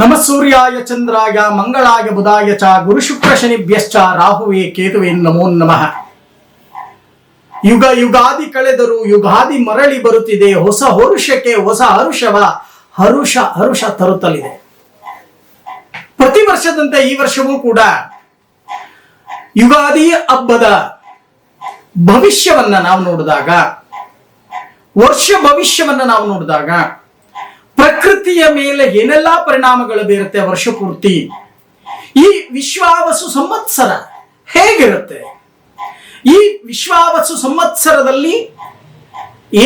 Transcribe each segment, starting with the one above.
ನಮ ಸೂರ್ಯಾಯ ಚಂದ್ರಾಯ ಮಂಗಳಾಯ ಬುಧಾಯ ಚ ಗುರು ಶುಕ್ರ ಶನಿಭ್ಯಶ್ಚ ರಾಹುವೇ ಕೇತುವೆ ನಮೋ ನಮಃ. ಯುಗ ಯುಗಾದಿ ಕಳೆದರೂ ಯುಗಾದಿ ಮರಳಿ ಬರುತ್ತಿದೆ. ಹೊಸ ಹರುಷಕ್ಕೆ ಹೊಸ ಹರುಷ ತರುತ್ತಲಿದೆ. ಪ್ರತಿ ವರ್ಷದಂತೆ ಈ ವರ್ಷವೂ ಕೂಡ ಯುಗಾದಿ ಹಬ್ಬದ ಭವಿಷ್ಯವನ್ನ ನಾವು ನೋಡಿದಾಗ, ವರ್ಷ ಭವಿಷ್ಯವನ್ನ ನಾವು ನೋಡಿದಾಗ ಪ್ರಕೃತಿಯ ಮೇಲೆ ಏನೆಲ್ಲ ಪರಿಣಾಮಗಳು ಬೀರುತ್ತೆ ವರ್ಷ ಪೂರ್ತಿ, ಈ ವಿಶ್ವಾವಸು ಸಂವತ್ಸರ ಹೇಗಿರುತ್ತೆ, ಈ ವಿಶ್ವಾವಸು ಸಂವತ್ಸರದಲ್ಲಿ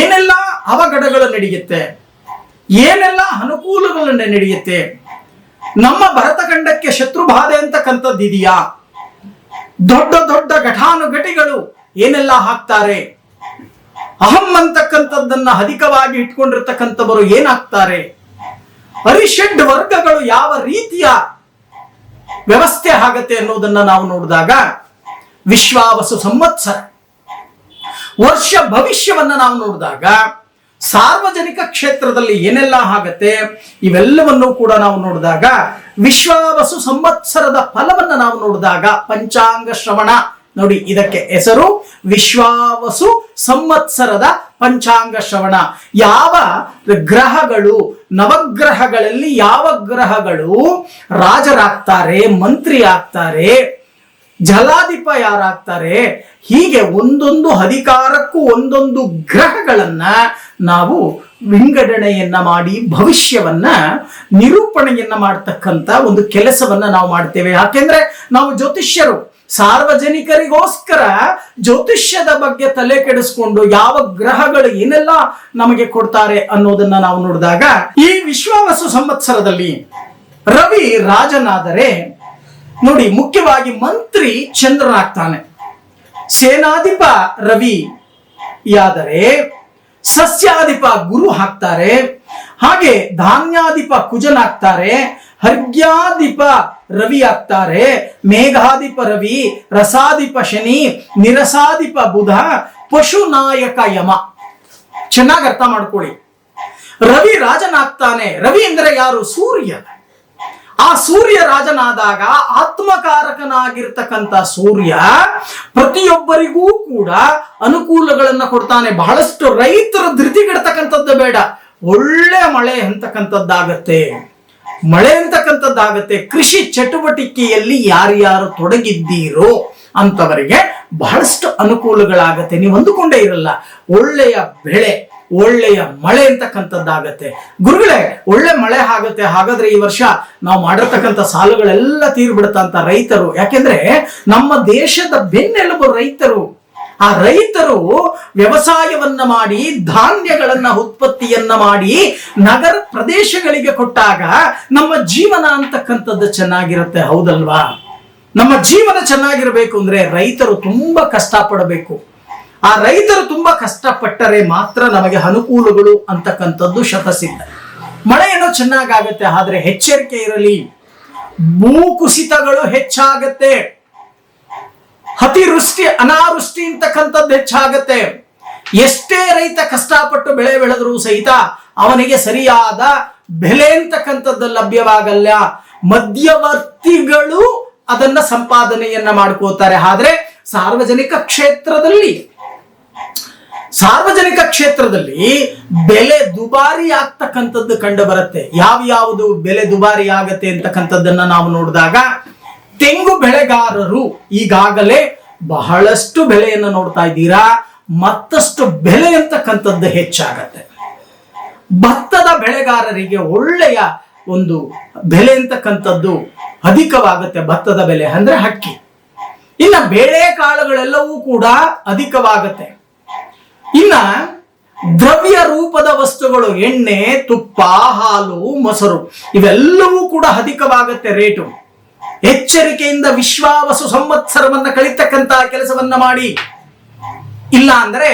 ಏನೆಲ್ಲ ಅವಘಡಗಳು ನಡೆಯುತ್ತೆ, ಏನೆಲ್ಲ ಅನುಕೂಲಗಳು ನಡೆಯುತ್ತೆ, ನಮ್ಮ ಭರತಖಂಡಕ್ಕೆ ಶತ್ರುಬಾಧೆ ಅಂತಕ್ಕಂಥದ್ದು ಇದೆಯಾ, ದೊಡ್ಡ ದೊಡ್ಡ ಘಟಾನುಘಟಿಗಳು ಏನೆಲ್ಲ ಹಾಕ್ತಾರೆ, ಅಹಂ ಅಂತಕ್ಕಂಥದ್ದನ್ನ ಅಧಿಕವಾಗಿ ಇಟ್ಕೊಂಡಿರ್ತಕ್ಕಂಥವರು ಏನಾಗ್ತಾರೆ, ಅರಿಷಡ್ ವರ್ಗಗಳು ಯಾವ ರೀತಿಯ ವ್ಯವಸ್ಥೆ ಆಗತ್ತೆ ಅನ್ನೋದನ್ನ ನಾವು ನೋಡಿದಾಗ ವಿಶ್ವಾವಸು ಸಂವತ್ಸರ ವರ್ಷ ಭವಿಷ್ಯವನ್ನ ನಾವು ನೋಡಿದಾಗ ಸಾರ್ವಜನಿಕ ಕ್ಷೇತ್ರದಲ್ಲಿ ಏನೆಲ್ಲ ಆಗತ್ತೆ ಇವೆಲ್ಲವನ್ನೂ ಕೂಡ ನಾವು ನೋಡಿದಾಗ ವಿಶ್ವಾವಸು ಸಂವತ್ಸರದ ಫಲವನ್ನ ನಾವು ನೋಡಿದಾಗ ಪಂಚಾಂಗ ಶ್ರವಣ ನೋಡಿ, ಇದಕ್ಕೆ ಹೆಸರು ವಿಶ್ವಾವಸು ಸಂವತ್ಸರದ ಪಂಚಾಂಗ ಶ್ರವಣ. ಯಾವ ಗ್ರಹಗಳು, ನವಗ್ರಹಗಳಲ್ಲಿ ಯಾವ ಗ್ರಹಗಳು ರಾಜರಾಗ್ತಾರೆ, ಮಂತ್ರಿ ಆಗ್ತಾರೆ, ಜಲಾಧಿಪ ಯಾರಾಗ್ತಾರೆ, ಹೀಗೆ ಒಂದೊಂದು ಅಧಿಕಾರಕ್ಕೂ ಒಂದೊಂದು ಗ್ರಹಗಳನ್ನ ನಾವು ವಿಂಗಡಣೆಯನ್ನ ಮಾಡಿ ಭವಿಷ್ಯವನ್ನ ನಿರೂಪಣೆಯನ್ನ ಮಾಡತಕ್ಕಂತ ಒಂದು ಕೆಲಸವನ್ನ ನಾವು ಮಾಡ್ತೇವೆ. ಯಾಕೆಂದ್ರೆ ನಾವು ಜ್ಯೋತಿಷ್ಯರು, ಸಾರ್ವಜನಿಕರಿಗೋಸ್ಕರ ಜ್ಯೋತಿಷ್ಯದ ಬಗ್ಗೆ ತಲೆ ಕೆಡಿಸ್ಕೊಂಡು ಯಾವ ಗ್ರಹಗಳು ಏನೆಲ್ಲ ನಮಗೆ ಕೊಡ್ತಾರೆ ಅನ್ನೋದನ್ನ ನಾವು ನೋಡಿದಾಗ ಈ ವಿಶ್ವಾವಸು ಸಂವತ್ಸರದಲ್ಲಿ ರವಿ ರಾಜನಾದರೆ ನೋಡಿ, ಮುಖ್ಯವಾಗಿ ಮಂತ್ರಿ ಚಂದ್ರನಾಗ್ತಾನೆ, ಸೇನಾಧಿಪ ರವಿ ಯಾದರೆ ಸಸ್ಯಾಧಿಪ ಗುರು ಹಾಕ್ತಾರೆ, ಹಾಗೆ ಧಾನ್ಯಾಧಿಪ ಕುಜನಾಗ್ತಾರೆ, ಹರ್ಗ್ಯಾಧಿಪ ರವಿ ಆಗ್ತಾರೆ, ಮೇಘಾಧಿಪ ರವಿ, ರಸಾಧಿಪ ಶನಿ, ನಿರಸಾಧಿಪ ಬುಧ, ಪಶುನಾಯಕ ಯಮ. ಚೆನ್ನಾಗಿ ಅರ್ಥ ಮಾಡ್ಕೊಳ್ಳಿ. ರವಿ ರಾಜನಾಗ್ತಾನೆ. ರವಿ ಎಂದರೆ ಯಾರು? ಸೂರ್ಯ. ಆ ಸೂರ್ಯ ರಾಜನಾದಾಗ ಆತ್ಮಕಾರಕನಾಗಿರ್ತಕ್ಕಂಥ ಸೂರ್ಯ ಪ್ರತಿಯೊಬ್ಬರಿಗೂ ಕೂಡ ಅನುಕೂಲಗಳನ್ನ ಕೊಡ್ತಾನೆ. ಬಹಳಷ್ಟು ರೈತರು ಧೃತಿಗೆಡ್ತಕ್ಕಂಥದ್ದು ಬೇಡ, ಒಳ್ಳೆ ಮಳೆ ಅಂತಕ್ಕಂಥದ್ದಾಗತ್ತೆ, ಮಳೆ ಅಂತಕ್ಕಂಥದ್ದಾಗತ್ತೆ. ಕೃಷಿ ಚಟುವಟಿಕೆಯಲ್ಲಿ ಯಾರ್ಯಾರು ತೊಡಗಿದ್ದೀರೋ ಅಂತವರಿಗೆ ಬಹಳಷ್ಟು ಅನುಕೂಲಗಳಾಗತ್ತೆ. ನೀವು ಅಂದುಕೊಂಡೇ ಇರಲ್ಲ, ಒಳ್ಳೆಯ ಬೆಳೆ, ಒಳ್ಳೆಯ ಮಳೆ ಅಂತಕ್ಕಂಥದ್ದಾಗತ್ತೆ. ಗುರುಗಳೇ, ಒಳ್ಳೆ ಮಳೆ ಆಗತ್ತೆ, ಹಾಗಾದ್ರೆ ಈ ವರ್ಷ ನಾವು ಮಾಡಿರ್ತಕ್ಕಂಥ ಸಾಲುಗಳೆಲ್ಲ ತೀರ್ಬಿಡುತ್ತ ಅಂತ ರೈತರು. ಯಾಕೆಂದ್ರೆ ನಮ್ಮ ದೇಶದ ಬೆನ್ನೆಲುಬು ರೈತರು. ಆ ರೈತರು ವ್ಯವಸಾಯವನ್ನ ಮಾಡಿ ಧಾನ್ಯಗಳನ್ನ ಉತ್ಪತ್ತಿಯನ್ನ ಮಾಡಿ ನಗರ ಪ್ರದೇಶಗಳಿಗೆ ಕೊಟ್ಟಾಗ ನಮ್ಮ ಜೀವನ ಅಂತಕ್ಕಂಥದ್ದು ಚೆನ್ನಾಗಿರುತ್ತೆ, ಹೌದಲ್ವಾ? ನಮ್ಮ ಜೀವನ ಚೆನ್ನಾಗಿರ್ಬೇಕು ಅಂದ್ರೆ ರೈತರು ತುಂಬಾ ಕಷ್ಟಪಡಬೇಕು. ಆ ರೈತರು ತುಂಬಾ ಕಷ್ಟಪಟ್ಟರೆ ಮಾತ್ರ ನಮಗೆ ಅನುಕೂಲಗಳು ಅಂತಕ್ಕಂಥದ್ದು ಶತಸಿದ್ಧ. ಮಳೆ ಏನೋ ಚೆನ್ನಾಗಾಗತ್ತೆ, ಆದ್ರೆ ಎಚ್ಚರಿಕೆ ಇರಲಿ, ಭೂಕುಸಿತಗಳು ಹೆಚ್ಚಾಗತ್ತೆ, ಅತಿವೃಷ್ಟಿ ಅನಾವೃಷ್ಟಿ ಅಂತಕ್ಕಂಥದ್ದು ಹೆಚ್ಚಾಗತ್ತೆ. ಎಷ್ಟೇ ರೈತ ಕಷ್ಟಪಟ್ಟು ಬೆಳೆ ಬೆಳೆದರೂ ಸಹಿತ ಅವನಿಗೆ ಸರಿಯಾದ ಬೆಲೆ ಅಂತಕ್ಕಂಥದ್ದು ಲಭ್ಯವಾಗಲ್ಲ. ಮಧ್ಯವರ್ತಿಗಳು ಅದನ್ನ ಸಂಪಾದನೆಯನ್ನ ಮಾಡ್ಕೋತಾರೆ. ಆದ್ರೆ ಸಾರ್ವಜನಿಕ ಕ್ಷೇತ್ರದಲ್ಲಿ ಬೆಲೆ ದುಬಾರಿ ಆಗ್ತಕ್ಕಂಥದ್ದು ಕಂಡು ಬರುತ್ತೆ. ಯಾವ್ಯಾವುದು ಬೆಲೆ ದುಬಾರಿ ಆಗತ್ತೆ ಅಂತಕ್ಕಂಥದ್ದನ್ನ ನಾವು ನೋಡಿದಾಗ ತೆಂಗು ಬೆಳೆಗಾರರು ಈಗಾಗಲೇ ಬಹಳಷ್ಟು ಬೆಲೆಯನ್ನು ನೋಡ್ತಾ ಇದ್ದೀರಾ, ಮತ್ತಷ್ಟು ಬೆಲೆ ಅಂತಕ್ಕಂಥದ್ದು ಹೆಚ್ಚಾಗತ್ತೆ. ಭತ್ತದ ಬೆಳೆಗಾರರಿಗೆ ಒಳ್ಳೆಯ ಒಂದು ಬೆಲೆ ಅಂತಕ್ಕಂಥದ್ದು ಅಧಿಕವಾಗುತ್ತೆ. ಭತ್ತದ ಬೆಲೆ ಅಂದ್ರೆ ಅಕ್ಕಿ. ಇನ್ನ ಬೇಳೆಕಾಳುಗಳೆಲ್ಲವೂ ಕೂಡ ಅಧಿಕವಾಗುತ್ತೆ. ಇನ್ನ ದ್ರವ್ಯ ರೂಪದ ವಸ್ತುಗಳು, ಎಣ್ಣೆ, ತುಪ್ಪ, ಹಾಲು, ಮೊಸರು ಇವೆಲ್ಲವೂ ಕೂಡ ಅಧಿಕವಾಗುತ್ತೆ ರೇಟು. ಎಚ್ಚರಿಕೆಯಿಂದ ವಿಶ್ವಾವಸು ಸಂವತ್ಸರವನ್ನ ಕಳಿತಕ್ಕಂತ ಕೆಲಸವನ್ನ ಮಾಡಿ, ಇಲ್ಲ ಅಂದ್ರೆ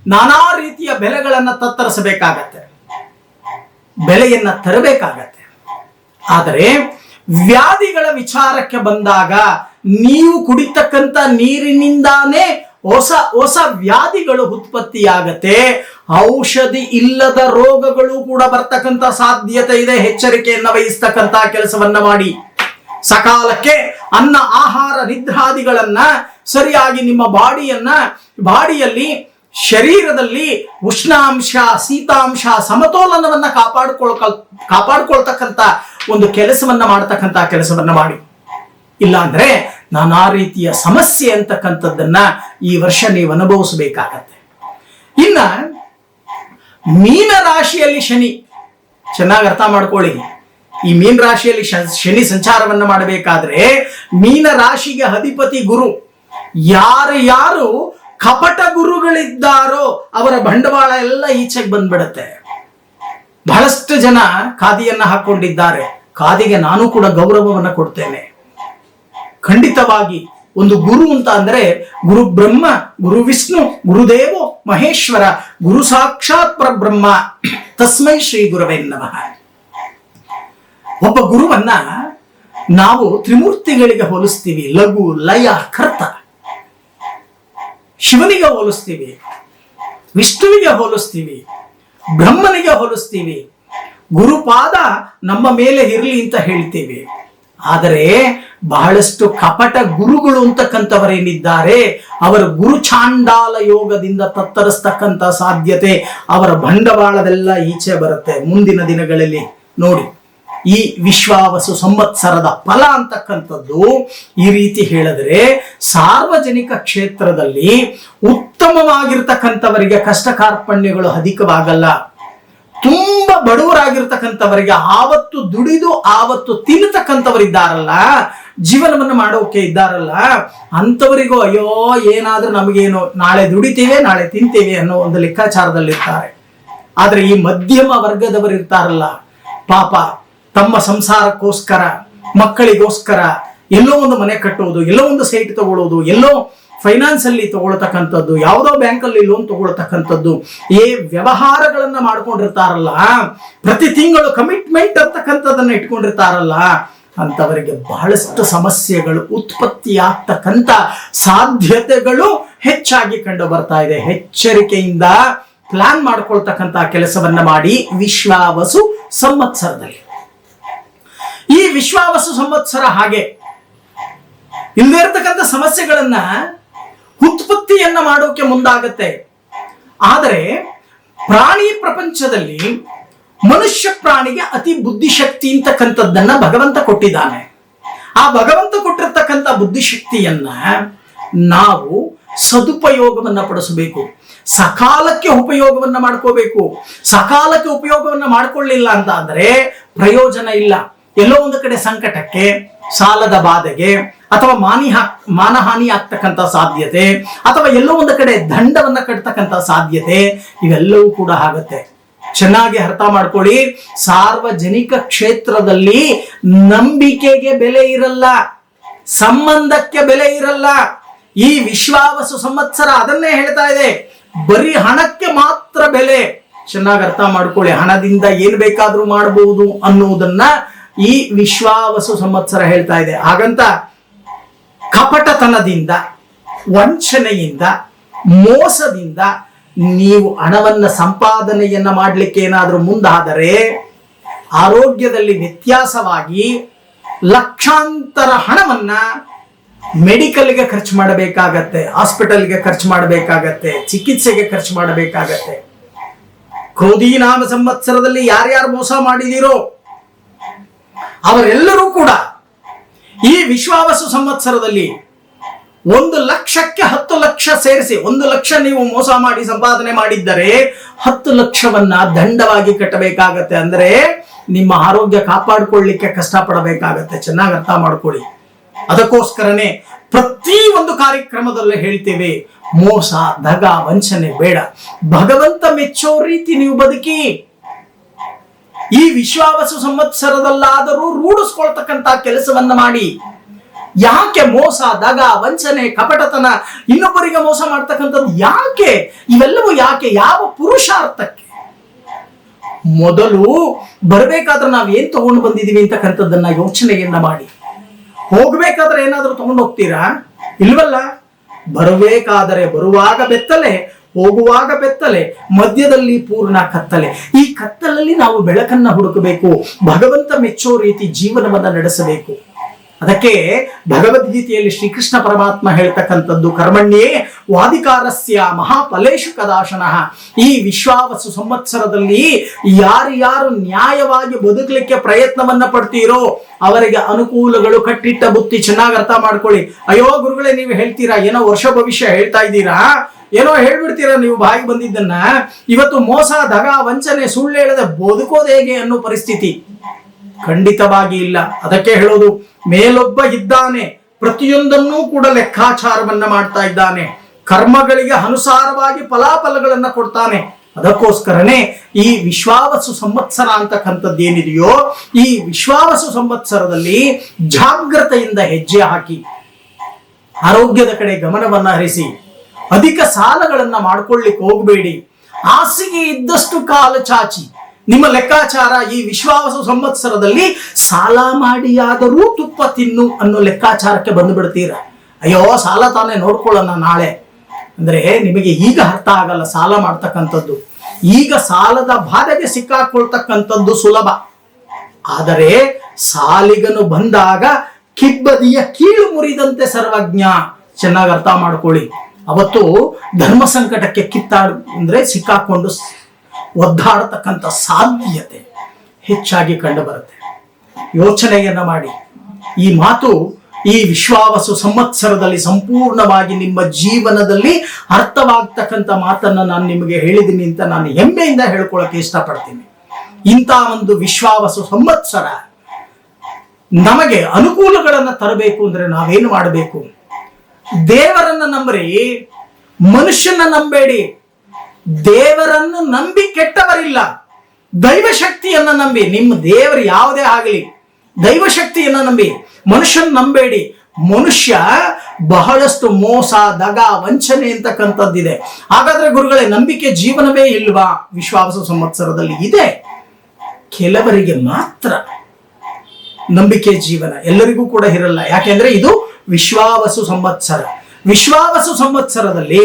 ನಾನಾ ರೀತಿಯ ಬೆಲೆಗಳನ್ನ ತತ್ತರಿಸಬೇಕಾಗತ್ತೆ, ಬೆಲೆಯನ್ನ ತರಬೇಕಾಗತ್ತೆ. ಆದರೆ ವ್ಯಾಧಿಗಳ ವಿಚಾರಕ್ಕೆ ಬಂದಾಗ ನೀವು ಕುಡಿತಕ್ಕಂತ ನೀರಿನಿಂದಾನೇ ಹೊಸ ಹೊಸ ವ್ಯಾಧಿಗಳು ಉತ್ಪತ್ತಿಯಾಗತ್ತೆ. ಔಷಧಿ ಇಲ್ಲದ ರೋಗಗಳು ಕೂಡ ಬರ್ತಕ್ಕಂಥ ಸಾಧ್ಯತೆ ಇದೆ. ಎಚ್ಚರಿಕೆಯನ್ನ ವಹಿಸ್ತಕ್ಕಂಥ ಕೆಲಸವನ್ನ ಮಾಡಿ. ಸಕಾಲಕ್ಕೆ ಅನ್ನ, ಆಹಾರ, ನಿದ್ರಾದಿಗಳನ್ನ ಸರಿಯಾಗಿ ನಿಮ್ಮ ಬಾಡಿಯಲ್ಲಿ ಶರೀರದಲ್ಲಿ ಉಷ್ಣಾಂಶ, ಶೀತಾಂಶ, ಸಮತೋಲನವನ್ನ ಕಾಪಾಡ್ಕೊಳ್ತಕ್ಕಂಥ ಒಂದು ಕೆಲಸವನ್ನ ಮಾಡತಕ್ಕಂಥ ಕೆಲಸವನ್ನ ಮಾಡಿ. ಇಲ್ಲ ಅಂದ್ರೆ ನಾನಾ ರೀತಿಯ ಸಮಸ್ಯೆ ಅಂತಕ್ಕಂಥದ್ದನ್ನ ಈ ವರ್ಷ ನೀವು ಅನುಭವಿಸಬೇಕಾಗತ್ತೆ. ಇನ್ನ ಮೀನ ರಾಶಿಯಲ್ಲಿ ಶನಿ, ಚೆನ್ನಾಗಿ ಅರ್ಥ ಮಾಡ್ಕೊಳ್ಳಿ. ಈ ಮೀನ ರಾಶಿಯಲ್ಲಿ ಶನಿ ಸಂಚಾರವನ್ನ ಮಾಡಬೇಕಾದ್ರೆ ಮೀನ ರಾಶಿಗೆ ಅಧಿಪತಿ ಗುರು. ಯಾರು ಕಪಟ ಗುರುಗಳಿದ್ದಾರೋ ಅವರ ಬಂಡವಾಳ ಎಲ್ಲ ಈಚೆಗೆ ಬಂದ್ಬಿಡತ್ತೆ. ಬಹಳಷ್ಟು ಜನ ಖಾದಿಯನ್ನ ಹಾಕೊಂಡಿದ್ದಾರೆ. ಖಾದಿಗೆ ನಾನು ಕೂಡ ಗೌರವವನ್ನ ಕೊಡ್ತೇನೆ. ಖಂಡಿತವಾಗಿ ಒಂದು ಗುರು ಅಂತ ಅಂದ್ರೆ ಗುರು ಬ್ರಹ್ಮ, ಗುರು ವಿಷ್ಣು, ಗುರುದೇವೋ ಮಹೇಶ್ವರ, ಗುರು ಸಾಕ್ಷಾತ್ ಪರಬ್ರಹ್ಮ, ತಸ್ಮೈ ಶ್ರೀ ಗುರವೇ ನಮಃ. ಒಬ್ಬ ಗುರುವನ್ನ ನಾವು ತ್ರಿಮೂರ್ತಿಗಳಿಗೆ ಹೋಲಿಸ್ತೀವಿ. ಲಘು, ಲಯ, ಕರ್ತ. ಶಿವನಿಗೆ ಹೋಲಿಸ್ತೀವಿ, ವಿಷ್ಣುವಿಗೆ ಹೋಲಿಸ್ತೀವಿ, ಬ್ರಹ್ಮನಿಗೆ ಹೋಲಿಸ್ತೀವಿ. ಗುರುಪಾದ ನಮ್ಮ ಮೇಲೆ ಇರಲಿ ಅಂತ ಹೇಳ್ತೀವಿ. ಆದರೆ ಬಹಳಷ್ಟು ಕಪಟ ಗುರುಗಳು ಅಂತಕ್ಕಂಥವರೇನಿದ್ದಾರೆ ಅವರ ಗುರು ಚಾಂಡಾಲ ಯೋಗದಿಂದ ತತ್ತರಿಸ್ತಕ್ಕಂಥ ಸಾಧ್ಯತೆ, ಅವರ ಬಂಡವಾಳವೆಲ್ಲ ಈಚೆ ಬರುತ್ತೆ ಮುಂದಿನ ದಿನಗಳಲ್ಲಿ. ನೋಡಿ, ಈ ವಿಶ್ವಾವಸು ಸಂವತ್ಸರದ ಫಲ ಅಂತಕ್ಕಂಥದ್ದು ಈ ರೀತಿ ಹೇಳಿದ್ರೆ, ಸಾರ್ವಜನಿಕ ಕ್ಷೇತ್ರದಲ್ಲಿ ಉತ್ತಮವಾಗಿರ್ತಕ್ಕಂಥವರಿಗೆ ಕಷ್ಟ ಕಾರ್ಪಣ್ಯಗಳು ಅಧಿಕವಾಗಲ್ಲ. ತುಂಬಾ ಬಡವರಾಗಿರ್ತಕ್ಕಂಥವರಿಗೆ ಆವತ್ತು ದುಡಿದು ಆವತ್ತು ತಿನ್ನತಕ್ಕಂಥವರಿದ್ದಾರಲ್ಲ, ಜೀವನವನ್ನು ಮಾಡೋಕೆ ಇದ್ದಾರಲ್ಲ, ಅಂಥವರಿಗೂ ಅಯ್ಯೋ ಏನಾದ್ರೂ ನಮಗೇನು, ನಾಳೆ ದುಡಿತೀವಿ ನಾಳೆ ತಿಂತೀವಿ ಅನ್ನೋ ಒಂದು ಲೆಕ್ಕಾಚಾರದಲ್ಲಿರ್ತಾರೆ. ಆದ್ರೆ ಈ ಮಧ್ಯಮ ವರ್ಗದವರು ಇರ್ತಾರಲ್ಲ, ಪಾಪ ತಮ್ಮ ಸಂಸಾರಕ್ಕೋಸ್ಕರ, ಮಕ್ಕಳಿಗೋಸ್ಕರ ಎಲ್ಲೋ ಒಂದು ಮನೆ ಕಟ್ಟುವುದು, ಎಲ್ಲೋ ಒಂದು ಸೈಟ್ ತಗೊಳ್ಳೋದು, ಎಲ್ಲೋ ಫೈನಾನ್ಸ್ ಅಲ್ಲಿ ತಗೊಳ್ತಕ್ಕಂಥದ್ದು, ಯಾವುದೋ ಬ್ಯಾಂಕ್ ಅಲ್ಲಿ ಲೋನ್ ತಗೊಳ್ತಕ್ಕಂಥದ್ದು, ಈ ವ್ಯವಹಾರಗಳನ್ನ ಮಾಡ್ಕೊಂಡಿರ್ತಾರಲ್ಲ, ಪ್ರತಿ ತಿಂಗಳು ಕಮಿಟ್ಮೆಂಟ್ ಅಂತಕ್ಕಂಥದ್ದನ್ನ ಇಟ್ಕೊಂಡಿರ್ತಾರಲ್ಲ, ಅಂತವರಿಗೆ ಬಹಳಷ್ಟು ಸಮಸ್ಯೆಗಳು ಉತ್ಪತ್ತಿಯಾಗ್ತಕ್ಕಂಥ ಸಾಧ್ಯತೆಗಳು ಹೆಚ್ಚಾಗಿ ಕಂಡು ಬರ್ತಾ ಇದೆ. ಎಚ್ಚರಿಕೆಯಿಂದ ಪ್ಲಾನ್ ಮಾಡ್ಕೊಳ್ತಕ್ಕಂಥ ಕೆಲಸವನ್ನ ಮಾಡಿ ವಿಶ್ವಾವಸು ಸಂವತ್ಸರದಲ್ಲಿ. ಈ ವಿಶ್ವಾವಸು ಸಂವತ್ಸರ ಹಾಗೆ ಇಲ್ಲದೆ ಇರತಕ್ಕಂಥ ಸಮಸ್ಯೆಗಳನ್ನ ಉತ್ಪತ್ತಿಯನ್ನ ಮಾಡೋಕೆ ಮುಂದಾಗತ್ತೆ. ಆದರೆ ಪ್ರಾಣಿ ಪ್ರಪಂಚದಲ್ಲಿ ಮನುಷ್ಯ ಪ್ರಾಣಿಗೆ ಅತಿ ಬುದ್ಧಿಶಕ್ತಿ ಅಂತಕ್ಕಂಥದ್ದನ್ನ ಭಗವಂತ ಕೊಟ್ಟಿದ್ದಾನೆ. ಆ ಭಗವಂತ ಕೊಟ್ಟಿರ್ತಕ್ಕಂಥ ಬುದ್ಧಿಶಕ್ತಿಯನ್ನ ನಾವು ಸದುಪಯೋಗವನ್ನ ಪಡಿಸಬೇಕು. ಸಕಾಲಕ್ಕೆ ಉಪಯೋಗವನ್ನ ಮಾಡ್ಕೋಬೇಕು. ಸಕಾಲಕ್ಕೆ ಉಪಯೋಗವನ್ನ ಮಾಡ್ಕೊಳ್ಳಿಲ್ಲ ಅಂತ ಅಂದ್ರೆ ಪ್ರಯೋಜನ ಇಲ್ಲ. ಎಲ್ಲೋ ಒಂದು ಕಡೆ ಸಂಕಟಕ್ಕೆ, ಸಾಲದ ಬಾಧೆಗೆ, ಅಥವಾ ಮಾನಹಾನಿ ಆಗ್ತಕ್ಕಂಥ ಸಾಧ್ಯತೆ, ಅಥವಾ ಎಲ್ಲೋ ಒಂದು ಕಡೆ ದಂಡವನ್ನ ಕಟ್ತಕ್ಕಂಥ ಸಾಧ್ಯತೆ, ಇವೆಲ್ಲವೂ ಕೂಡ ಆಗುತ್ತೆ. ಚೆನ್ನಾಗಿ ಅರ್ಥ ಮಾಡ್ಕೊಳ್ಳಿ. ಸಾರ್ವಜನಿಕ ಕ್ಷೇತ್ರದಲ್ಲಿ ನಂಬಿಕೆಗೆ ಬೆಲೆ ಇರಲ್ಲ, ಸಂಬಂಧಕ್ಕೆ ಬೆಲೆ ಇರಲ್ಲ. ಈ ವಿಶ್ವಾವಸು ಸಂವತ್ಸರ ಅದನ್ನೇ ಹೇಳ್ತಾ ಇದೆ. ಬರೀ ಹಣಕ್ಕೆ ಮಾತ್ರ ಬೆಲೆ. ಚೆನ್ನಾಗಿ ಅರ್ಥ ಮಾಡ್ಕೊಳ್ಳಿ. ಹಣದಿಂದ ಏನ್ ಬೇಕಾದ್ರೂ ಮಾಡಬಹುದು ಅನ್ನುವುದನ್ನ ಈ ವಿಶ್ವಾವಸು ಸಂವತ್ಸರ ಹೇಳ್ತಾ ಇದೆ. ಹಾಗಂತ ಕಪಟತನದಿಂದ, ವಂಚನೆಯಿಂದ, ಮೋಸದಿಂದ ನೀವು ಹಣವನ್ನ ಸಂಪಾದನೆಯನ್ನ ಮಾಡ್ಲಿಕ್ಕೆ ಏನಾದ್ರೂ ಮುಂದಾದರೆ ಆರೋಗ್ಯದಲ್ಲಿ ವ್ಯತ್ಯಾಸವಾಗಿ ಲಕ್ಷಾಂತರ ಹಣವನ್ನ ಮೆಡಿಕಲ್ಗೆ ಖರ್ಚು ಮಾಡಬೇಕಾಗತ್ತೆ, ಹಾಸ್ಪಿಟಲ್ಗೆ ಖರ್ಚು ಮಾಡಬೇಕಾಗತ್ತೆ, ಚಿಕಿತ್ಸೆಗೆ ಖರ್ಚು ಮಾಡಬೇಕಾಗತ್ತೆ. ಕ್ರೋಧಿ ನಾಮ ಸಂವತ್ಸರದಲ್ಲಿ ಯಾರ್ಯಾರು ಮೋಸ ಮಾಡಿದಿರೋ ಅವರೆಲ್ಲರೂ ಕೂಡ ಈ ವಿಶ್ವಾವಸು ಸಂವತ್ಸರದಲ್ಲಿ 1 ಲಕ್ಷಕ್ಕೆ 10 ಲಕ್ಷ ಸೇರಿಸಿ, 1 ಲಕ್ಷ ನೀವು ಮೋಸ ಮಾಡಿ ಸಂಪಾದನೆ ಮಾಡಿದ್ದರೆ 10 ಲಕ್ಷವನ್ನ ದಂಡವಾಗಿ ಕಟ್ಟಬೇಕಾಗತ್ತೆ. ಅಂದ್ರೆ ನಿಮ್ಮ ಆರೋಗ್ಯ ಕಾಪಾಡಿಕೊಳ್ಳಿಕ್ಕೆ ಕಷ್ಟಪಡಬೇಕಾಗತ್ತೆ. ಚೆನ್ನಾಗಿ ಅರ್ಥ ಮಾಡ್ಕೊಳ್ಳಿ. ಅದಕ್ಕೋಸ್ಕರನೇ ಪ್ರತಿ ಒಂದು ಕಾರ್ಯಕ್ರಮದಲ್ಲೇ ಹೇಳ್ತೇವೆ, ಮೋಸ, ದಗ, ವಂಚನೆ ಬೇಡ. ಭಗವಂತ ಮೆಚ್ಚೋ ರೀತಿ ನೀವು ಬದುಕಿ. ಈ ವಿಶ್ವಾವಸು ಸಂವತ್ಸರದಲ್ಲಾದರೂ ರೂಢಿಸ್ಕೊಳ್ತಕ್ಕಂಥ ಕೆಲಸವನ್ನ ಮಾಡಿ. ಯಾಕೆ ಮೋಸ, ದಗ, ವಂಚನೆ, ಕಪಟತನ, ಇನ್ನೊಬ್ಬರಿಗೆ ಮೋಸ ಮಾಡ್ತಕ್ಕಂಥದ್ದು ಯಾಕೆ? ಇವೆಲ್ಲವೂ ಯಾಕೆ? ಯಾವ ಪುರುಷಾರ್ಥಕ್ಕೆ? ಮೊದಲು ಬರಬೇಕಾದ್ರೆ ನಾವ್ ಏನ್ ತಗೊಂಡು ಬಂದಿದೀವಿ ಅಂತಕ್ಕಂಥದ್ದನ್ನ ಯೋಚನೆಯನ್ನ ಮಾಡಿ. ಹೋಗ್ಬೇಕಾದ್ರೆ ಏನಾದ್ರೂ ತಗೊಂಡು ಹೋಗ್ತೀರಾ? ಇಲ್ವಲ್ಲ. ಬರಬೇಕಾದರೆ ಬರುವಾಗ ಬೆತ್ತಲೆ, ಹೋಗುವಾಗ ಬೆತ್ತಲೆ, ಮಧ್ಯದಲ್ಲಿ ಪೂರ್ಣ ಕತ್ತಲೆ. ಈ ಕತ್ತಲಲ್ಲಿ ನಾವು ಬೆಳಕನ್ನ ಹುಡುಕಬೇಕು, ಭಗವಂತ ಮೆಚ್ಚೋ ರೀತಿ ಜೀವನವನ್ನ ನಡೆಸಬೇಕು. ಅದಕ್ಕೆ ಭಗವದ್ಗೀತೆಯಲ್ಲಿ ಶ್ರೀಕೃಷ್ಣ ಪರಮಾತ್ಮ ಹೇಳ್ತಕ್ಕಂಥದ್ದು, ಕರ್ಮಣ್ಯೇ ವಾದಿಕಾರಸ್ಯ ಮಹಾಫಲೇಶು ಕದಾಶನಃ. ಈ ವಿಶ್ವಾವಸು ಸಂವತ್ಸರದಲ್ಲಿ ಯಾರ್ಯಾರು ನ್ಯಾಯವಾಗಿ ಬದುಕಲಿಕ್ಕೆ ಪ್ರಯತ್ನವನ್ನ ಪಡ್ತೀರೋ ಅವರಿಗೆ ಅನುಕೂಲಗಳು ಕಟ್ಟಿಟ್ಟ ಬುತ್ತಿ. ಚೆನ್ನಾಗಿ ಅರ್ಥ ಮಾಡ್ಕೊಳ್ಳಿ. ಅಯ್ಯೋ ಗುರುಗಳೇ, ನೀವು ಹೇಳ್ತೀರಾ, ಏನೋ ವರ್ಷ ಭವಿಷ್ಯ ಹೇಳ್ತಾ ಇದ್ದೀರಾ, ಏನೋ ಹೇಳ್ಬಿಡ್ತೀರಾ ನೀವು ಬಾಯಿಗೆ ಬಂದಿದ್ದನ್ನ. ಇವತ್ತು ಮೋಸ, ದಗ, ವಂಚನೆ, ಸುಳ್ಳು ಹೇಳದೆ ಬದುಕೋದು ಹೇಗೆ ಅನ್ನೋ ಪರಿಸ್ಥಿತಿ ಖಂಡಿತವಾಗಿ ಇಲ್ಲ. ಅದಕ್ಕೆ ಹೇಳೋದು, ಮೇಲೊಬ್ಬ ಇದ್ದಾನೆ, ಪ್ರತಿಯೊಂದನ್ನೂ ಕೂಡ ಲೆಕ್ಕಾಚಾರವನ್ನ ಮಾಡ್ತಾ ಇದ್ದಾನೆ, ಕರ್ಮಗಳಿಗೆ ಅನುಸಾರವಾಗಿ ಫಲಾಫಲಗಳನ್ನ ಕೊಡ್ತಾನೆ. ಅದಕ್ಕೋಸ್ಕರನೇ ಈ ವಿಶ್ವಾವಸು ಸಂವತ್ಸರ ಅಂತಕ್ಕಂಥದ್ದೇನಿದೆಯೋ, ಈ ವಿಶ್ವಾವಸು ಸಂವತ್ಸರದಲ್ಲಿ ಜಾಗ್ರತೆಯಿಂದ ಹೆಜ್ಜೆ ಹಾಕಿ, ಆರೋಗ್ಯದ ಕಡೆ ಗಮನವನ್ನ ಹರಿಸಿ, ಅಧಿಕ ಸಾಲಗಳನ್ನ ಮಾಡ್ಕೊಳ್ಳಿಕ್ಕೆ ಹೋಗಬೇಡಿ. ಹಾಸಿಗೆ ಇದ್ದಷ್ಟು ಕಾಲ ಚಾಚಿ. ನಿಮ್ಮ ಲೆಕ್ಕಾಚಾರ ಈ ವಿಶ್ವಾವಸು ಸಂವತ್ಸರದಲ್ಲಿ ಸಾಲ ಮಾಡಿಯಾದರೂ ತುಪ್ಪ ತಿನ್ನು ಅನ್ನೋ ಲೆಕ್ಕಾಚಾರಕ್ಕೆ ಬಂದು ಬಿಡ್ತೀರ. ಅಯ್ಯೋ ಸಾಲ ತಾನೇ ನೋಡ್ಕೊಳ್ಳೋಣ ನಾಳೆ ಅಂದ್ರೆ ನಿಮಗೆ ಈಗ ಅರ್ಥ ಆಗಲ್ಲ ಸಾಲ ಮಾಡ್ತಕ್ಕಂಥದ್ದು. ಈಗ ಸಾಲದ ಬಾಧೆಗೆ ಸಿಕ್ಕಾಕೊಳ್ತಕ್ಕಂಥದ್ದು ಸುಲಭ. ಆದರೆ ಸಾಲಿಗನು ಬಂದಾಗ ಕಿಬ್ಬದಿಯ ಕೀಳು ಮುರಿದಂತೆ ಸರ್ವಜ್ಞ. ಚೆನ್ನಾಗಿ ಅರ್ಥ ಮಾಡ್ಕೊಳ್ಳಿ. ಅವತ್ತು ಧರ್ಮ ಸಂಕಟಕ್ಕೆ ಸಿಕ್ಕಾಕೊಂಡು ಒದ್ದಾಡತಕ್ಕಂಥ ಸಾಧ್ಯತೆ ಹೆಚ್ಚಾಗಿ ಕಂಡು ಬರುತ್ತೆ. ಯೋಚನೆಯನ್ನ ಮಾಡಿ. ಈ ಮಾತು ಈ ವಿಶ್ವಾವಸು ಸಂವತ್ಸರದಲ್ಲಿ ಸಂಪೂರ್ಣವಾಗಿ ನಿಮ್ಮ ಜೀವನದಲ್ಲಿ ಅರ್ಥವಾಗ್ತಕ್ಕಂಥ ಮಾತನ್ನ ನಾನು ನಿಮಗೆ ಹೇಳಿದ್ದೀನಿ ಅಂತ ನಾನು ಹೆಮ್ಮೆಯಿಂದ ಹೇಳ್ಕೊಳ್ಳೋಕೆ ಇಷ್ಟಪಡ್ತೀನಿ. ಇಂಥ ಒಂದು ವಿಶ್ವಾವಸು ಸಂವತ್ಸರ ನಮಗೆ ಅನುಕೂಲಗಳನ್ನ ತರಬೇಕು ಅಂದ್ರೆ ನಾವೇನು ಮಾಡಬೇಕು? ದೇವರನ್ನ ನಂಬ್ರಿ, ಮನುಷ್ಯನ ನಂಬೇಡಿ. ದೇವರನ್ನು ನಂಬಿ ಕೆಟ್ಟವರಿಲ್ಲ. ದೈವಶಕ್ತಿಯನ್ನ ನಂಬಿ. ನಿಮ್ಮ ದೇವರು ಯಾವುದೇ ಆಗಲಿ ದೈವಶಕ್ತಿಯನ್ನ ನಂಬಿ, ಮನುಷ್ಯನ ನಂಬೇಡಿ. ಮನುಷ್ಯ ಬಹಳಷ್ಟು ಮೋಸ, ದಗ, ವಂಚನೆ ಅಂತಕ್ಕಂಥದ್ದಿದೆ. ಹಾಗಾದ್ರೆ ಗುರುಗಳೇ, ನಂಬಿಕೆ ಜೀವನವೇ ಇಲ್ವಾ? ವಿಶ್ವಾವಸು ಸಂವತ್ಸರದಲ್ಲಿ ಇದೆ. ಕೆಲವರಿಗೆ ಮಾತ್ರ ನಂಬಿಕೆ ಜೀವನ, ಎಲ್ಲರಿಗೂ ಕೂಡ ಇರಲ್ಲ. ಯಾಕೆಂದ್ರೆ ಇದು ವಿಶ್ವಾವಸು ಸಂವತ್ಸರ. ವಿಶ್ವಾವಸು ಸಂವತ್ಸರದಲ್ಲಿ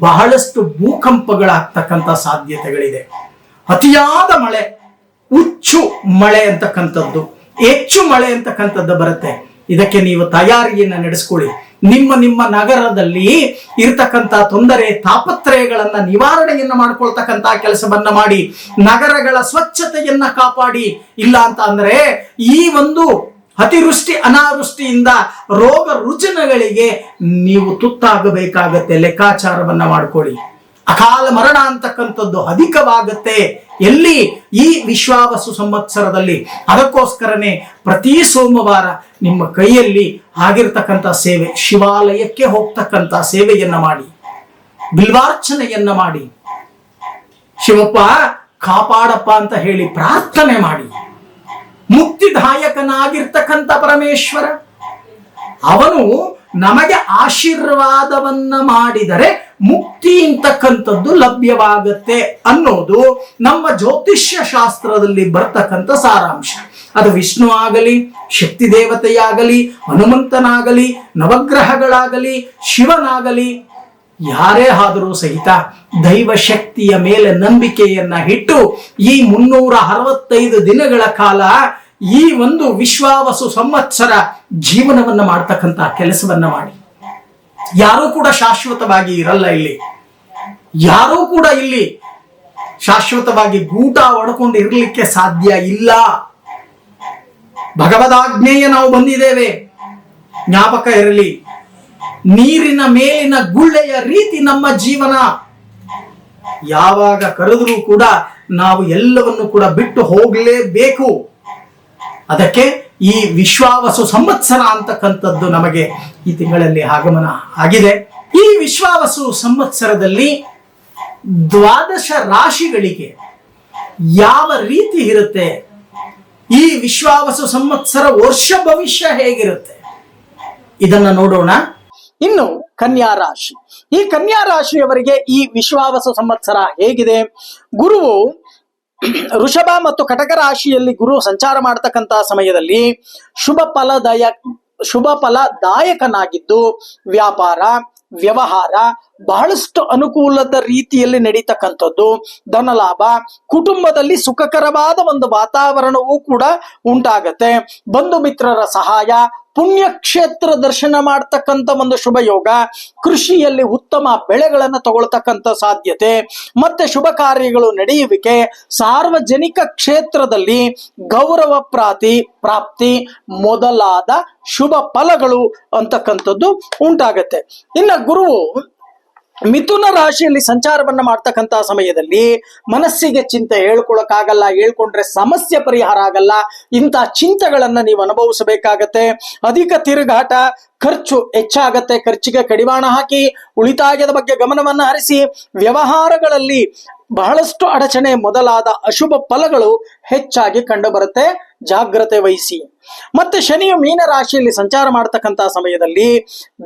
ಬಹಳಷ್ಟು ಭೂಕಂಪಗಳಾಗ್ತಕ್ಕಂಥ ಸಾಧ್ಯತೆಗಳಿದೆ. ಅತಿಯಾದ ಮಳೆ, ಹುಚ್ಚು ಮಳೆ ಅಂತಕ್ಕಂಥದ್ದು, ಹೆಚ್ಚು ಮಳೆ ಅಂತಕ್ಕಂಥದ್ದು ಬರುತ್ತೆ. ಇದಕ್ಕೆ ನೀವು ತಯಾರಿಯನ್ನ ನಡೆಸ್ಕೊಳ್ಳಿ. ನಿಮ್ಮ ನಗರದಲ್ಲಿ ಇರತಕ್ಕಂಥ ತೊಂದರೆ, ತಾಪತ್ರಯಗಳನ್ನ ನಿವಾರಣೆಯನ್ನ ಮಾಡ್ಕೊಳ್ತಕ್ಕಂಥ ಕೆಲಸವನ್ನ ಮಾಡಿ, ನಗರಗಳ ಸ್ವಚ್ಛತೆಯನ್ನ ಕಾಪಾಡಿ. ಇಲ್ಲ ಅಂತ ಅಂದ್ರೆ ಈ ಒಂದು ಅತಿವೃಷ್ಟಿ ಅನಾವೃಷ್ಟಿಯಿಂದ ರೋಗ ರುಜಿನಗಳಿಗೆ ನೀವು ತುತ್ತಾಗಬೇಕಾಗತ್ತೆ. ಲೆಕ್ಕಾಚಾರವನ್ನ ಮಾಡ್ಕೊಳ್ಳಿ. ಅಕಾಲ ಮರಣ ಅಂತಕ್ಕಂಥದ್ದು ಅಧಿಕವಾಗುತ್ತೆ ಎಲ್ಲಿ? ಈ ವಿಶ್ವಾವಸು ಸಂವತ್ಸರದಲ್ಲಿ. ಅದಕ್ಕೋಸ್ಕರನೇ ಪ್ರತಿ ಸೋಮವಾರ ನಿಮ್ಮ ಕೈಯಲ್ಲಿ ಆಗಿರ್ತಕ್ಕಂಥ ಸೇವೆ, ಶಿವಾಲಯಕ್ಕೆ ಹೋಗ್ತಕ್ಕಂಥ ಸೇವೆಯನ್ನ ಮಾಡಿ, ಬಿಲ್ವಾರ್ಚನೆಯನ್ನ ಮಾಡಿ, ಶಿವಪ್ಪ ಕಾಪಾಡಪ್ಪ ಅಂತ ಹೇಳಿ ಪ್ರಾರ್ಥನೆ ಮಾಡಿ. ಮುಕ್ತಿದಾಯಕನಾಗಿರ್ತಕ್ಕಂಥ ಪರಮೇಶ್ವರ ಅವನು ನಮಗೆ ಆಶೀರ್ವಾದವನ್ನ ಮಾಡಿದರೆ ಮುಕ್ತಿ ಅಂತಕ್ಕಂಥದ್ದು ಲಭ್ಯವಾಗತ್ತೆ ಅನ್ನೋದು ನಮ್ಮ ಜ್ಯೋತಿಷ್ಯ ಶಾಸ್ತ್ರದಲ್ಲಿ ಬರ್ತಕ್ಕಂಥ ಸಾರಾಂಶ. ಅದು ವಿಷ್ಣು ಆಗಲಿ, ಶಕ್ತಿ ದೇವತೆಯಾಗಲಿ, ಹನುಮಂತನಾಗಲಿ, ನವಗ್ರಹಗಳಾಗಲಿ, ಶಿವನಾಗಲಿ, ಯಾರೇ ಆದರೂ ಸಹಿತ ದೈವ ಶಕ್ತಿಯ ಮೇಲೆ ನಂಬಿಕೆಯನ್ನ ಇಟ್ಟು ಈ 365 ದಿನಗಳ ಕಾಲ ಈ ಒಂದು ವಿಶ್ವಾವಸು ಸಂವತ್ಸರ ಜೀವನವನ್ನ ಮಾಡ್ತಕ್ಕಂಥ ಕೆಲಸವನ್ನ ಮಾಡಿ. ಯಾರೂ ಕೂಡ ಶಾಶ್ವತವಾಗಿ ಇರಲ್ಲ ಇಲ್ಲಿ. ಯಾರೂ ಕೂಡ ಇಲ್ಲಿ ಶಾಶ್ವತವಾಗಿ ಗೂಟ ಒಡ್ಕೊಂಡು ಇರಲಿಕ್ಕೆ ಸಾಧ್ಯ ಇಲ್ಲ. ಭಗವದಾಜ್ಞೆಯ ನಾವು ಬಂದಿದ್ದೇವೆ, ಜ್ಞಾಪಕ ಇರಲಿ. ನೀರಿನ ಮೇಲಿನ ಗುಳ್ಳೆಯ ರೀತಿ ನಮ್ಮ ಜೀವನ. ಯಾವಾಗ ಕರೆದರೂ ಕೂಡ ನಾವು ಎಲ್ಲವನ್ನು ಕೂಡ ಬಿಟ್ಟು ಹೋಗಲೇಬೇಕು. ಅದಕ್ಕೆ ಈ ವಿಶ್ವಾವಸು ಸಂವತ್ಸರ ಅಂತಕ್ಕಂಥದ್ದು ನಮಗೆ ಈ ತಿಂಗಳಲ್ಲಿ ಆಗಮನ ಆಗಿದೆ. ಈ ವಿಶ್ವಾವಸು ಸಂವತ್ಸರದಲ್ಲಿ 12 ರಾಶಿಗಳಿಗೆ ಯಾವ ರೀತಿ ಇರುತ್ತೆ, ಈ ವಿಶ್ವಾವಸು ಸಂವತ್ಸರ ವರ್ಷ ಭವಿಷ್ಯ ಹೇಗಿರುತ್ತೆ ಇದನ್ನ ನೋಡೋಣ. ಇನ್ನು ಕನ್ಯಾ ರಾಶಿ, ಈ ಕನ್ಯಾ ರಾಶಿಯವರಿಗೆ ಈ ವಿಶ್ವಾವಸು ಸಂವತ್ಸರ ಹೇಗಿದೆ? ಗುರುವು ವೃಷಭ ಮತ್ತು ಕಟಕ ರಾಶಿಯಲ್ಲಿ ಗುರು ಸಂಚಾರ ಮಾಡತಕ್ಕಂತ ಸಮಯದಲ್ಲಿ ಶುಭ ಫಲದಾಯಕನಾಗಿದ್ದು ವ್ಯಾಪಾರ, ವ್ಯವಹಾರ ಬಹಳಷ್ಟು ಅನುಕೂಲದ ರೀತಿಯಲ್ಲಿ ನಡೀತಕ್ಕಂಥದ್ದು, ಧನಲಾಭ, ಕುಟುಂಬದಲ್ಲಿ ಸುಖಕರವಾದ ಒಂದು ವಾತಾವರಣವೂ ಕೂಡ ಉಂಟಾಗತ್ತೆ, ಬಂಧು ಮಿತ್ರರ ಸಹಾಯ, ಪುಣ್ಯಕ್ಷೇತ್ರ ದರ್ಶನ ಮಾಡ್ತಕ್ಕಂಥ ಒಂದು ಶುಭ ಯೋಗ, ಕೃಷಿಯಲ್ಲಿ ಉತ್ತಮ ಬೆಳೆಗಳನ್ನು ತಗೊಳ್ತಕ್ಕಂಥ ಸಾಧ್ಯತೆ, ಮತ್ತೆ ಶುಭ ಕಾರ್ಯಗಳು ನಡೆಯುವಿಕೆ, ಸಾರ್ವಜನಿಕ ಕ್ಷೇತ್ರದಲ್ಲಿ ಗೌರವ ಪ್ರಾಪ್ತಿ ಮೊದಲಾದ ಶುಭ ಫಲಗಳು ಅಂತಕ್ಕಂಥದ್ದು ಉಂಟಾಗತ್ತೆ. ಇನ್ನ ಗುರುವು ಮಿಥುನ ರಾಶಿಯಲ್ಲಿ ಸಂಚಾರವನ್ನ ಮಾಡ್ತಕ್ಕಂಥ ಸಮಯದಲ್ಲಿ ಮನಸ್ಸಿಗೆ ಚಿಂತೆ, ಹೇಳ್ಕೊಳಕ್ಕಾಗಲ್ಲ, ಹೇಳ್ಕೊಂಡ್ರೆ ಸಮಸ್ಯೆ ಪರಿಹಾರ ಆಗಲ್ಲ, ಇಂಥ ಚಿಂತೆಗಳನ್ನ ನೀವು ಅನುಭವಿಸಬೇಕಾಗತ್ತೆ. ಅಧಿಕ ತಿರುಗಾಟ, ಖರ್ಚು ಹೆಚ್ಚಾಗತ್ತೆ, ಖರ್ಚಿಗೆ ಕಡಿವಾಣ ಹಾಕಿ ಉಳಿತಾಯದ ಬಗ್ಗೆ ಗಮನವನ್ನ ಹರಿಸಿ, ವ್ಯವಹಾರಗಳಲ್ಲಿ ಬಹಳಷ್ಟು ಅಡಚಣೆ ಮೊದಲಾದ ಅಶುಭ ಫಲಗಳು ಹೆಚ್ಚಾಗಿ ಕಂಡು ಬರುತ್ತೆ, ಜಾಗ್ರತೆ ವಹಿಸಿ. ಮತ್ತೆ ಶನಿಯು ಮೀನ ರಾಶಿಯಲ್ಲಿ ಸಂಚಾರ ಮಾಡ್ತಕ್ಕಂಥ ಸಮಯದಲ್ಲಿ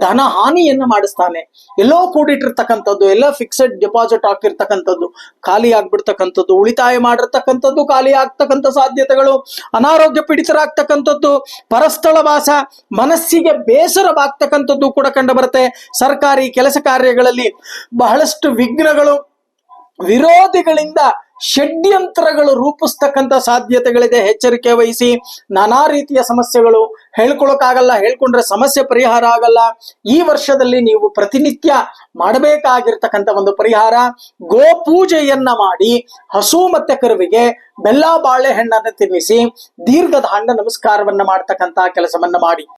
ಧನ ಹಾನಿಯನ್ನ ಮಾಡಿಸ್ತಾನೆ. ಎಲ್ಲೋ ಕೂಡಿಟ್ಟಿರ್ತಕ್ಕಂಥದ್ದು, ಎಲ್ಲ ಫಿಕ್ಸೆಡ್ ಡೆಪಾಸಿಟ್ ಹಾಕಿರ್ತಕ್ಕಂಥದ್ದು ಖಾಲಿ ಆಗ್ಬಿಡ್ತಕ್ಕಂಥದ್ದು, ಉಳಿತಾಯ ಮಾಡಿರ್ತಕ್ಕಂಥದ್ದು ಖಾಲಿ ಆಗ್ತಕ್ಕಂಥ ಸಾಧ್ಯತೆಗಳು, ಅನಾರೋಗ್ಯ ಪೀಡಿತರಾಗ್ತಕ್ಕಂಥದ್ದು, ಪರಸ್ಥಳ ವಾಸ, ಮನಸ್ಸಿಗೆ ಬೇಸರವಾಗ್ತಕ್ಕಂಥದ್ದು ಕೂಡ ಕಂಡು ಬರುತ್ತೆ. ಸರ್ಕಾರಿ ಕೆಲಸ ಕಾರ್ಯಗಳಲ್ಲಿ ಬಹಳಷ್ಟು ವಿಘ್ನಗಳು, ವಿರೋಧಿಗಳಿಂದ ಷಡ್ಯಂತ್ರಗಳು ರೂಪಿಸ್ತಕ್ಕಂಥ ಸಾಧ್ಯತೆಗಳಿದೆ, ಎಚ್ಚರಿಕೆ ವಹಿಸಿ. ನಾನಾ ರೀತಿಯ ಸಮಸ್ಯೆಗಳು, ಹೇಳ್ಕೊಳಕ್ಕಾಗಲ್ಲ, ಹೇಳ್ಕೊಂಡ್ರೆ ಸಮಸ್ಯೆ ಪರಿಹಾರ ಆಗಲ್ಲ. ಈ ವರ್ಷದಲ್ಲಿ ನೀವು ಪ್ರತಿನಿತ್ಯ ಮಾಡಬೇಕಾಗಿರ್ತಕ್ಕಂಥ ಒಂದು ಪರಿಹಾರ, ಗೋ ಪೂಜೆಯನ್ನ ಮಾಡಿ ಹಸು ಮತ್ತೆ ಕರುವಿಗೆ ಬೆಲ್ಲ ಬಾಳೆಹಣ್ಣನ್ನು ತಿನ್ನಿಸಿ ದೀರ್ಘದಾಂಡ ನಮಸ್ಕಾರವನ್ನ ಮಾಡ್ತಕ್ಕಂಥ ಕೆಲಸವನ್ನ ಮಾಡಿ.